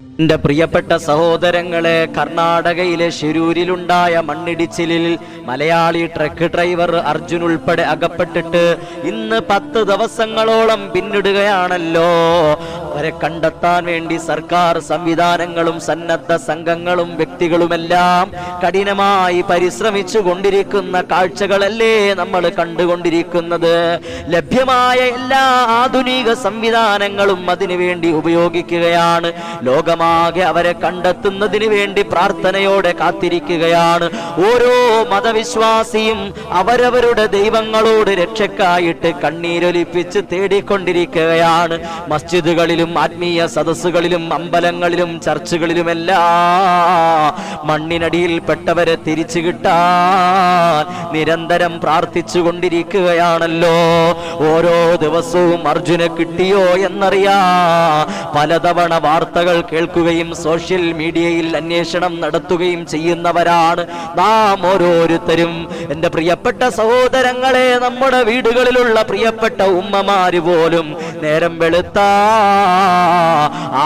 എന്റെ പ്രിയപ്പെട്ട സഹോദരങ്ങളെ, കർണാടകയിലെ ശിരൂരിലുണ്ടായ മണ്ണിടിച്ചിലിൽ മലയാളി ട്രക്ക് ഡ്രൈവർ അർജുൻ ഉൾപ്പെടെ അകപ്പെട്ടിട്ട് ഇന്ന് 10 ദിവസങ്ങളോളം പിന്നിടുകയാണല്ലോ. അവരെ കണ്ടെത്താൻ വേണ്ടി സർക്കാർ സംവിധാനങ്ങളും സന്നദ്ധ സംഘങ്ങളും വ്യക്തികളുമെല്ലാം കഠിനമായി പരിശ്രമിച്ചു കൊണ്ടിരിക്കുന്ന കാഴ്ചകളല്ലേ നമ്മൾ കണ്ടുകൊണ്ടിരിക്കുന്നത്. ലഭ്യമായ എല്ലാ ആധുനിക സംവിധാനങ്ങളും അതിനുവേണ്ടി ഉപയോഗിക്കുകയാണ്. ലോകമാകെ അവരെ കണ്ടെത്തുന്നതിന് വേണ്ടി പ്രാർത്ഥനയോടെ കാത്തിരിക്കുകയാണ്. ഓരോ മതവിശ്വാസിയും അവരവരുടെ ദൈവങ്ങളോട് രക്ഷക്കായിട്ട് കണ്ണീരൊലിപ്പിച്ച് തേടിക്കൊണ്ടിരിക്കുകയാണ്. മസ്ജിദുകളിലും ആത്മീയ സദസ്സുകളിലും അമ്പലങ്ങളിലും ചർച്ചുകളിലുമെല്ലാം മണ്ണിനടിയിൽപ്പെട്ടവരെ തിരിച്ചു കിട്ടാൻ നിരന്തരം പ്രാർത്ഥിച്ചു കൊണ്ടിരിക്കുകയാണല്ലോ. ഓരോ ദിവസവും അർജുനെ കിട്ടിയോ എന്നറിയാ പലതവണ വാർത്തകൾ കേൾക്കുകയും സോഷ്യൽ മീഡിയയിൽ അന്വേഷണം നടത്തുകയും ചെയ്യുന്നവരാണ് നാം ഓരോരുത്തരും. എൻ്റെ പ്രിയപ്പെട്ട സഹോദരങ്ങളെ, നമ്മുടെ വീടുകളിലുള്ള പ്രിയപ്പെട്ട ഉമ്മമാര് പോലും നേരം വെളുത്താ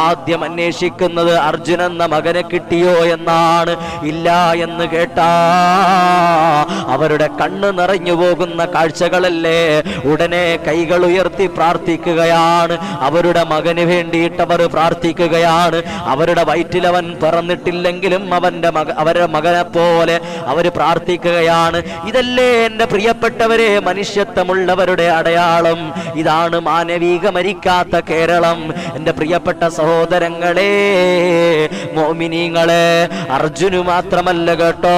ആദ്യം അന്വേഷിക്കുന്നത് അർജുൻ എന്ന മകനെ കിട്ടിയോ എന്നാണ്. ഇല്ല എന്ന് കേട്ടാ അവരുടെ കണ്ണ് നിറഞ്ഞു പോകുന്ന കാഴ്ചകളല്ലേ. ഉടനെ കൈകൾ ഉയർത്തി പ്രാർത്ഥിക്കുകയാണ്. അവരുടെ മകന് വേണ്ടിയിട്ടവർ പ്രാർത്ഥിക്കുകയാണ്. അവരുടെ വയറ്റിലവൻ പിറന്നിട്ടില്ലെങ്കിലും അവരുടെ മകനെ പോലെ അവർ പ്രാർത്ഥിക്കുകയാണ്. ഇതല്ലേ എൻ്റെ പ്രിയപ്പെട്ടവരെ മനുഷ്യത്വമുള്ളവരുടെ അടയാളം. ഇതാണ് മാനവിക മരിക്കാത്ത കേരളം. എൻ്റെ പ്രിയപ്പെട്ട സഹോദരങ്ങളെ, മോമിനീങ്ങളെ, അർജുന് മാത്രമല്ല കേട്ടോ,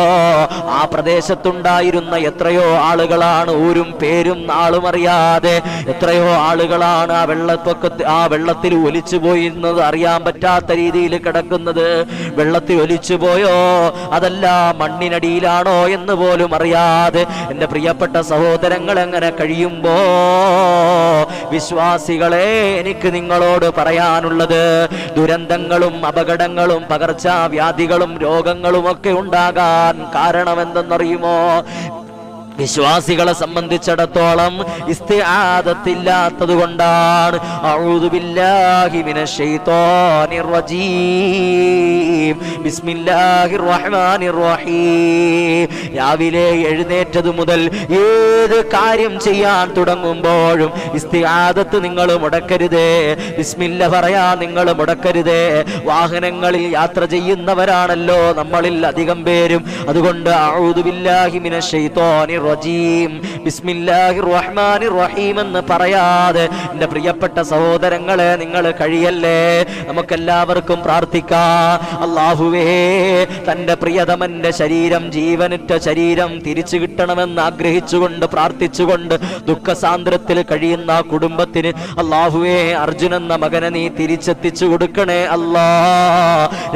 ആ പ്രദേശത്തുണ്ടായിരുന്ന എത്രയോ ആളുകളാണ് ഊരും പേരും നാളും അറിയാതെ എത്രയോ ആളുകളാണ് ആ വെള്ളത്തിൽ ഒലിച്ചു പോയിരുന്നത് അറിയാൻ പറ്റാത്ത രീതിയിൽ കിടക്കുന്നത്. വെള്ളത്തിൽ ഒലിച്ചു പോയോ അതല്ല മണ്ണിനടിയിലാണോ എന്ന് പോലും അറിയാതെ എൻ്റെ പ്രിയപ്പെട്ട സഹോദരങ്ങൾ എങ്ങനെ കഴിയുമ്പോ, വിശ്വാസികളെ, എനിക്ക് നിങ്ങളോട് പറയാനുള്ളത്, ദുരന്തങ്ങളും അപകടങ്ങളും പകർച്ചവ്യാധികളും രോഗങ്ങളും ഒക്കെ ഉണ്ടാകാൻ കാരണമെന്തെന്നറിയുമോ? വിശ്വാസികളെ സംബന്ധിച്ചിടത്തോളം ഇസ്തിആദത്തില്ലാത്തത് കൊണ്ടാണ്. അഊദു ബില്ലാഹി മിനശ് ശൈത്വാനിർ റജീം. ബിസ്മില്ലാഹിർ റഹ്മാനിർ റഹീം. രാവിലെ എഴുന്നേറ്റത് മുതൽ ഏത് കാര്യം ചെയ്യാൻ തുടങ്ങുമ്പോഴും ഇസ്തിആദത്ത് നിങ്ങൾ മുടക്കരുതേ. ബിസ്മില്ല പറയാൻ നിങ്ങൾ മുടക്കരുതേ. വാഹനങ്ങളിൽ യാത്ര ചെയ്യുന്നവരാണല്ലോ നമ്മളിൽ അധികം പേരും. അതുകൊണ്ട് അഊദു ബില്ലാഹി മിനശ് ശൈത്വാനിർ റജീം, ബിസ്മില്ലാഹിർ റഹ്മാനിർ റഹീം എന്ന് പറയാതെ എൻ്റെ പ്രിയപ്പെട്ട സഹോദരങ്ങളെ നിങ്ങൾ കഴിയല്ലേ. നമുക്കെല്ലാവർക്കും പ്രാർത്ഥിക്കാം. അല്ലാഹുവേ, തൻ്റെ പ്രിയതമന്റെ ശരീരം, ജീവനുറ്റ ശരീരം തിരിച്ചു കിട്ടണമെന്ന് ആഗ്രഹിച്ചുകൊണ്ട് പ്രാർത്ഥിച്ചുകൊണ്ട് ദുഃഖസാന്ദ്രത്തിൽ കഴിയുന്ന കുടുംബത്തിന് അല്ലാഹുവേ, അർജുൻ എന്ന മകനെ നീ തിരിച്ചെത്തിച്ചു കൊടുക്കണേ അല്ലാ.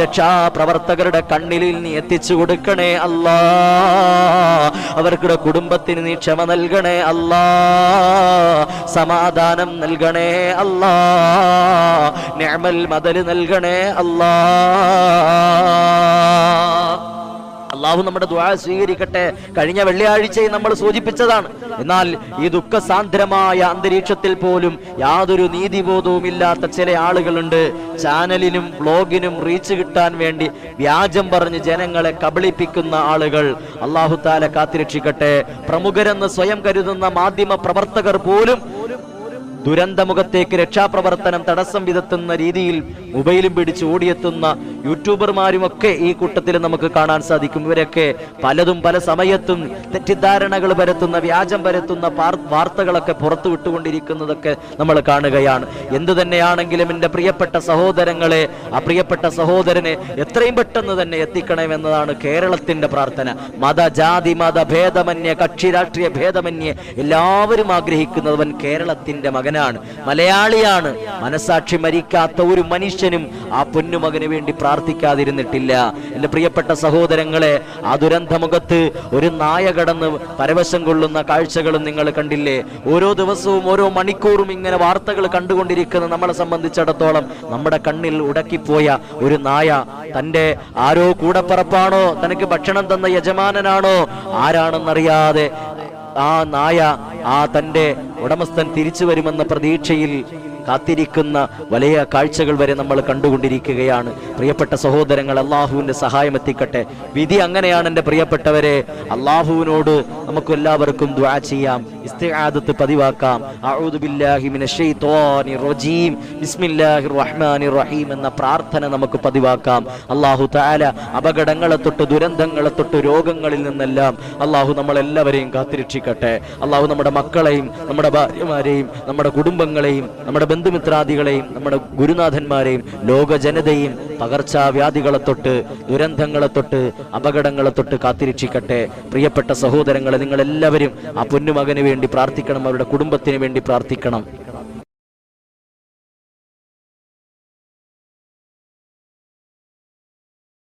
രക്ഷാപ്രവർത്തകരുടെ കണ്ണിൽ നീ എത്തിച്ചു കൊടുക്കണേ അല്ലാ. അവരുടെ കുടുംബത്തിന് നീ ക്ഷമ നൽകണേ അല്ലാ. സമാധാനം നൽകണേ അല്ലാ. നിഅമൽ മദൽ നൽകണേ അല്ലാ. അള്ളാഹു നമ്മുടെ ദുആ സ്വീകരിക്കട്ടെ. കഴിഞ്ഞ വെള്ളിയാഴ്ചയും നമ്മൾ സൂചിപ്പിച്ചതാണ്. എന്നാൽ ഈ ദുഃഖസാന്ദ്രമായ അന്തരീക്ഷത്തിൽ പോലും യാതൊരു നീതിബോധവും ഇല്ലാത്ത ചില ആളുകളുണ്ട്. ചാനലിനും ബ്ലോഗിനും റീച്ച് കിട്ടാൻ വേണ്ടി വ്യാജം പറഞ്ഞ് ജനങ്ങളെ കബളിപ്പിക്കുന്ന ആളുകൾ. അള്ളാഹു തആല കാത്തിരക്ഷിക്കട്ടെ. പ്രമുഖരെന്ന് സ്വയം കരുതുന്ന മാധ്യമ പ്രവർത്തകർ പോലും ദുരന്തമുഖത്തേക്ക് രക്ഷാപ്രവർത്തനം തടസ്സം വിതത്തുന്ന രീതിയിൽ മൊബൈലും പിടിച്ച് ഓടിയെത്തുന്ന യൂട്യൂബർമാരുമൊക്കെ ഈ കൂട്ടത്തിൽ നമുക്ക് കാണാൻ സാധിക്കും. ഇവരൊക്കെ പലതും പല സമയത്തും തെറ്റിദ്ധാരണകൾ പരത്തുന്ന, വ്യാജം പരത്തുന്ന വാർത്തകളൊക്കെ പുറത്തു വിട്ടുകൊണ്ടിരിക്കുന്നതൊക്കെ നമ്മൾ കാണുകയാണ്. എന്തു തന്നെയാണെങ്കിലും എൻ്റെ പ്രിയപ്പെട്ട സഹോദരങ്ങളെ, ആ പ്രിയപ്പെട്ട സഹോദരനെ എത്രയും പെട്ടെന്ന് തന്നെ എത്തിക്കണമെന്നതാണ് കേരളത്തിന്റെ പ്രാർത്ഥന. ജാതി മത ഭേദമന്യേ, കക്ഷി രാഷ്ട്രീയ ഭേദമന്യേ എല്ലാവരും ആഗ്രഹിക്കുന്നവൻ കേരളത്തിന്റെ മകനാണ്, മലയാളിയാണ്. മനസാക്ഷി മരിക്കാത്ത ഒരു മനുഷ്യനും ആ പൊന്നുമകന് വേണ്ടി പ്രാർത്ഥിക്കാതിരുന്നിട്ടില്ല. എൻ്റെ പ്രിയപ്പെട്ട സഹോദരങ്ങളെ, ആ ദുരന്തമുഖത്ത് ഒരു നായ കടന്ന് പരവശം കൊള്ളുന്ന കാഴ്ചകളും നിങ്ങൾ കണ്ടില്ലേ? ഓരോ ദിവസവും ഓരോ മണിക്കൂറും ഇങ്ങനെ വാർത്തകൾ കണ്ടുകൊണ്ടിരിക്കുന്ന നമ്മളെ സംബന്ധിച്ചിടത്തോളം നമ്മുടെ കണ്ണിൽ ഉടക്കിപ്പോയ ഒരു നായ, തൻ്റെ ആരോ കൂടപ്പറപ്പാണോ, തനിക്ക് ഭക്ഷണം തന്ന യജമാനനാണോ, ആരാണെന്നറിയാതെ ആ നായ ആ തൻ്റെ ഉടമസ്ഥൻ തിരിച്ചു വരുമെന്ന പ്രതീക്ഷയിൽ കാത്തിരിക്കുന്ന വലിയ കാഴ്ചകൾ വരെ നമ്മൾ കണ്ടുകൊണ്ടിരിക്കുകയാണ്. പ്രിയപ്പെട്ട സഹോദരങ്ങൾ, അള്ളാഹുവിന്റെ സഹായം എത്തിക്കട്ടെ. വിധി അങ്ങനെയാണ് എൻ്റെ പ്രിയപ്പെട്ടവരെ. അള്ളാഹുവിനോട് നമുക്ക് എല്ലാവർക്കും ദുആ ചെയ്യാം, ഇസ്തിആദത്ത് പതിവാക്കാം. അഊദു ബില്ലാഹി മിനശ് ശൈത്വാനിർ റജീം ബിസ്മില്ലാഹിർ റഹ്മാനിർ റഹീം എന്ന പ്രാർത്ഥന നമുക്ക് പതിവാക്കാം. അല്ലാഹു തആല അപകടങ്ങളെ തൊട്ട്, ദുരന്തങ്ങളെ തൊട്ട്, രോഗങ്ങളിൽ നിന്നെല്ലാം അല്ലാഹു നമ്മളെല്ലാവരെയും കാത്തിരക്ഷിക്കട്ടെ. അല്ലാഹു നമ്മുടെ മക്കളെയും, നമ്മുടെ ഭാര്യമാരെയും, നമ്മുടെ കുടുംബങ്ങളെയും, നമ്മുടെ ബന്ധുമിത്രാദികളെയും, നമ്മുടെ ഗുരുനാഥന്മാരെയും, ലോക ജനതയും പകർച്ചവ്യാധികളെ തൊട്ട്, ദുരന്തങ്ങളെ തൊട്ട്, അപകടങ്ങളെ തൊട്ട് കാത്തിരക്ഷിക്കട്ടെ. പ്രിയപ്പെട്ട സഹോദരങ്ങളെ, നിങ്ങളെല്ലാവരും ആ പൊന്നുമകന് വേണ്ടി പ്രാർത്ഥിക്കണം, അവരുടെ കുടുംബത്തിന് വേണ്ടി പ്രാർത്ഥിക്കണം.